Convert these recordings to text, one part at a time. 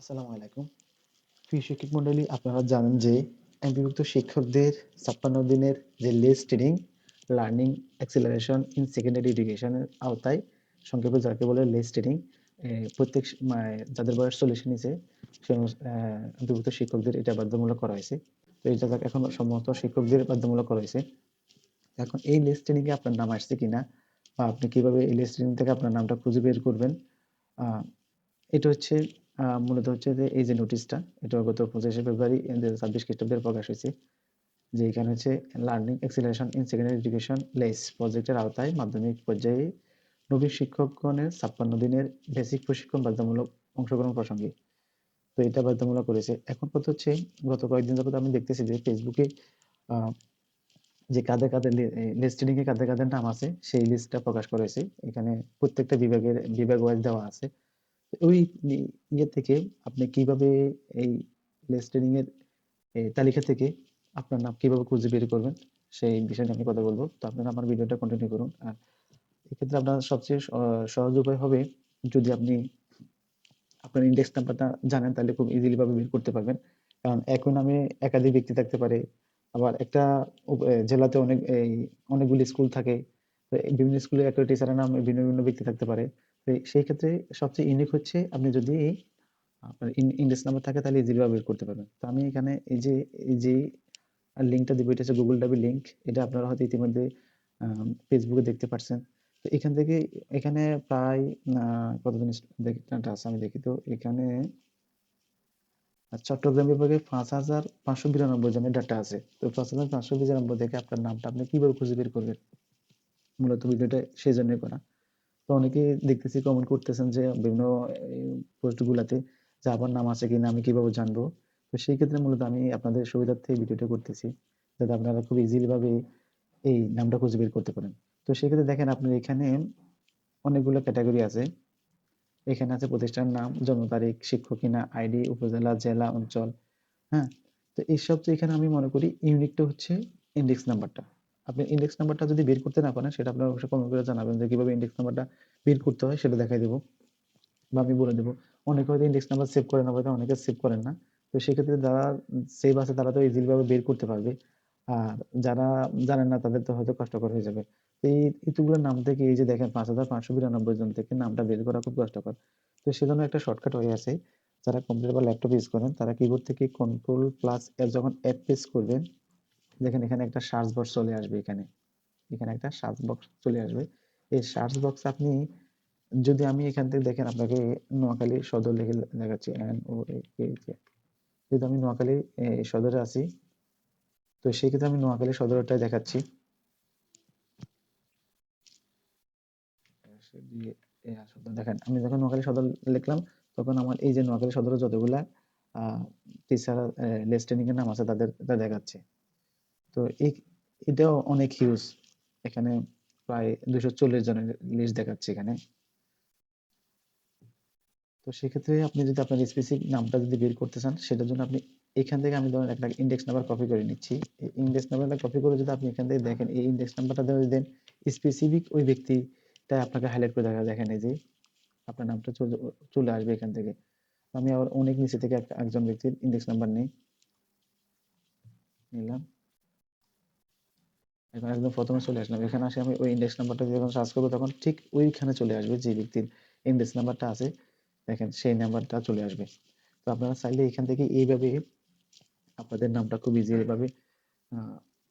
আসসালামু আলাইকুম। প্রিয় শিক্ষক মণ্ডলী, আপনারা জানেন যে এমপিভুক্ত শিক্ষকদের ৫৬ দিনের যে less training learning acceleration in secondary এডুকেশনের আওতায়, সংক্ষেপে যাকে বলে লেস ট্রেনিং, প্রত্যেক যাদের বয়স ৪০ এর নিচে এমপিভুক্ত শিক্ষকদের এটা বাধ্যতামূলক করা হয়েছে। তো এটা এখন সমস্ত শিক্ষকদের বাধ্যতামূলক করা হয়েছে। এখন এই লেস ট্রেনিং এ আপনার নাম আসছে কিনা বা আপনি কিভাবে এই লেস ট্রেনিং থেকে আপনার নামটা খুঁজে বের করবেন, আহ এটা হচ্ছে মূলত হচ্ছে যে এই যে নোটিশটা, এটা গত ২৫শে ফেব্রুয়ারি ২০২৬ খ্রিস্টাব্দে প্রকাশ হয়েছে। যে এখানে হচ্ছে learning acceleration in secondary education less প্রজেক্টের আওতায় মাধ্যমিক পর্যায়ে নবীন শিক্ষকগণের ৫৬ দিনের বেসিক প্রশিক্ষণ বাধ্যতামূলক অংশগ্রহণ প্রসঙ্গে। তো এটা বাধ্যতামূলক করেছে। এখন কথা হচ্ছে, গত কয়েকদিন যাবত আমি দেখতেছি যে ফেসবুকে আহ, যে কাদের কাদের লিস্ট এ কাদের কাদের নাম আছে সেই লিস্টটা প্রকাশ করা হয়েছে। এখানে প্রত্যেকটা বিভাগ ওয়াইজ দেওয়া আছে। ওই ইয়ে থেকে আপনি কিভাবে এই লিস্টেনিং এর তালিকা থেকে আপনার নাম কিভাবে খুঁজে বের করবেন সেই বিষয়ে নিয়ে আমি কথা বলবো। তো আপনারা আমার ভিডিওটা কন্টিনিউ করুন। আর এক্ষেত্রে আপনার সবচেয়ে সহজ উপায় হবে, যদি আপনি আপনার ইন্ডেক্স নাম্বারটা জানেন তাহলে খুব ইজিলি ভাবে বের করতে পারবেন। কারণ এক নামে একাধিক ব্যক্তি থাকতে পারে, আবার একটা জেলাতে অনেকগুলি স্কুল থাকে। তো এই বিভিন্ন স্কুলে একটা টিচারের নাম ভিন্ন ভিন্ন ব্যক্তি থাকতে পারে। তো সেই ক্ষেত্রে সবচেয়ে ইউনিক হচ্ছে আপনি যদি আপনার ইন্ডেক্স নাম্বার থাকে তাহলে ইজিলি ভাবে বের করতে পারবেন। তো আমি এখানে এই যে লিঙ্কটা দিব, এটা হচ্ছে গুগল ডাবি লিঙ্ক। এটা আপনারা হয়তো ইতিমধ্যে ফেসবুকে দেখতে পাচ্ছেন। তো এখান থেকে এখানে প্রায় কত জিনিস ডাটা আছে আমি দেখি। তো এখানে চট্টগ্রাম বিভাগে ৫,৫৯২ জনের ডাটা আছে। তো ৫,৫৯২ থেকে আপনার নামটা আপনি কিভাবে খুঁজে বের করবেন, মূলত ভিডিওটা সেই জন্যই করা। তো অনেকেই দেখতেছি কমেন্ট করতেছেন যে বিভিন্ন পোস্ট গুলাতে যে আমার নাম আছে কিনা আমি কিভাবে জানবো। তো সেই ক্ষেত্রে মূলত আমি আপনাদের সুবিধার্থে এই ভিডিওটা করতেছি, যাতে আপনারা খুব ইজিলি ভাবে এই নামটা খুঁজে বের করতে পারেন। তো সেক্ষেত্রে দেখেন আপনার এখানে অনেকগুলো ক্যাটাগরি আছে। এখানে আছে প্রতিষ্ঠানের নাম, জন্ম তারিখ, শিক্ষক কিনা, আইডি, উপজেলা, জেলা, অঞ্চল। হ্যাঁ, তো এই সবচেয়ে এখানে আমি মনে করি ইউনিকটা হচ্ছে ইন্ডেক্স নাম্বারটা। আপনি ইন্ডেক্স নাম্বারটা যদি বের করতে না পারেন, সেটা আপনারা অবশ্যই কমেন্ট করে জানাবেন যে কিভাবে ইন্ডেক্স নাম্বারটা বের করতে হয়, সেটা দেখাই দেবো বা আমি বলে দেবো। অনেকে হয়তো ইন্ডেক্স নাম্বার সেভ করে না, হয়তো অনেকে সেভ করেন না। তো সেক্ষেত্রে যারা সেভ আছে তারা তো ইজিলি ভাবে বের করতে পারবে। আর যারা জানেন না তাদের তো হয়তো কষ্টকর হয়ে যাবে। তো এই এতগুলো নাম থেকে এই যে দেখেন ৫,৫৯২ জন থেকে নামটা বের করা খুব কষ্টকর। তো সেজন্য একটা শর্টকাট হয়ে আছে। যারা কম্পিউটার বা ল্যাপটপ ইউজ করেন তারা কিবোর্ড থেকে কন্ট্রোল প্লাস এফ যখন এফ প্রেস করবেন, দেখেন এখানে একটা সার্চ বক্স চলে আসবে। এখানে এখানে একটা সার্চ বক্স চলে আসবে। এই সার্চ বক্স আপনি, যদি আমি এখান থেকে দেখেন আপনাকে নোয়াখালী সদর লিখে দেখাচ্ছি, NOAK। যদি আমি নোয়াখালী সদরে আছি, তো সেই ক্ষেত্রে আমি নোয়াখালী সদরটাই দেখাচ্ছি। দেখেন আমি যখন নোয়াখালী সদর লিখলাম, তখন আমার এই যে নোয়াখালী সদরে যতগুলা টিচার লেস ট্রেনিং এর নাম আছে তাদের দেখাচ্ছে। তো এটাও অনেক হিউজ। এখানে প্রায় 240 জনের লিস্ট দেখাচ্ছে এখানে। তো সেক্ষেত্রে আপনি যদি আপনার স্পেসিফিক নামটা যদি বের করতে চান, সেটার জন্য আপনি এখান থেকে, আমি ধরেন একটা ইন্ডেক্স নাম্বার কপি করে নিচ্ছি। এই ইন্ডেক্স নাম্বারটা কপি করে যদি আপনি এখান থেকে দেখেন, এই ইন্ডেক্স নাম্বারটা যদি দেন, স্পেসিফিক ওই ব্যক্তিটা আপনাকে হাইলাইট করে দেখা, দেখেন এই যে আপনার নামটা চলে আসবে এখান থেকে। আমি আবার অনেক নিচে থেকে একজন ব্যক্তির ইন্ডেক্স নাম্বার নিলাম। এখন একদম প্রথমে চলে আসলাম। এখানে আসে আমি ওই ইন্ডেক্স নাম্বারটা যখন সার্চ করবো, তখন ঠিক ওইখানে চলে আসবে যে ব্যক্তির ইন্ডেক্স নাম্বারটা আছে, দেখেন সেই নাম্বারটা চলে আসবে। তো আপনারা চাইলে এখান থেকে এইভাবে আপনাদের নামটা খুব ইজিলি ভাবে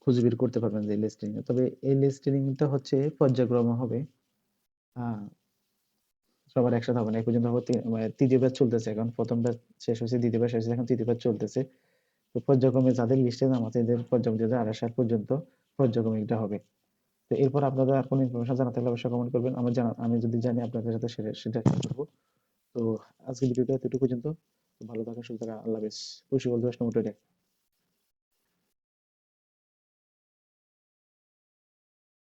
খুঁজে বের করতে পারবেন যে লিস্টিং এ। তবে এই লিস্টিংটা হচ্ছে পর্যায়ক্রমে হবে। আহ সবার একসাথে হবে না। এই পর্যন্ত হবে মানে তৃতীয় ব্যাচ চলতেছে এখন। প্রথম ব্যাচ শেষ হয়েছে, দ্বিতীয় ব্যাচ শেষ হয়েছে, এখন তৃতীয় ব্যাচ চলতেছে। তো পর্যায়ক্রমে যাদের লিস্টে নাম আছে এদের পর্যায়ক্রমে ২০২৮ পর্যন্ত পর্যায়ক্রমে এটা হবে। তো এরপর আপনাদের আর কোনো ইনফরমেশন জানা থাকলে অবশ্যই কমেন্ট করবেন। আমি যদি জানি আপনাদের সাথে সেটা শেয়ার করবো। তো আজকের ভিডিওটা এতটুকু পর্যন্ত। ভালো থাকেন, সুস্থ থাকেন, আল্লাহ হাফেজ। Wish you all the best.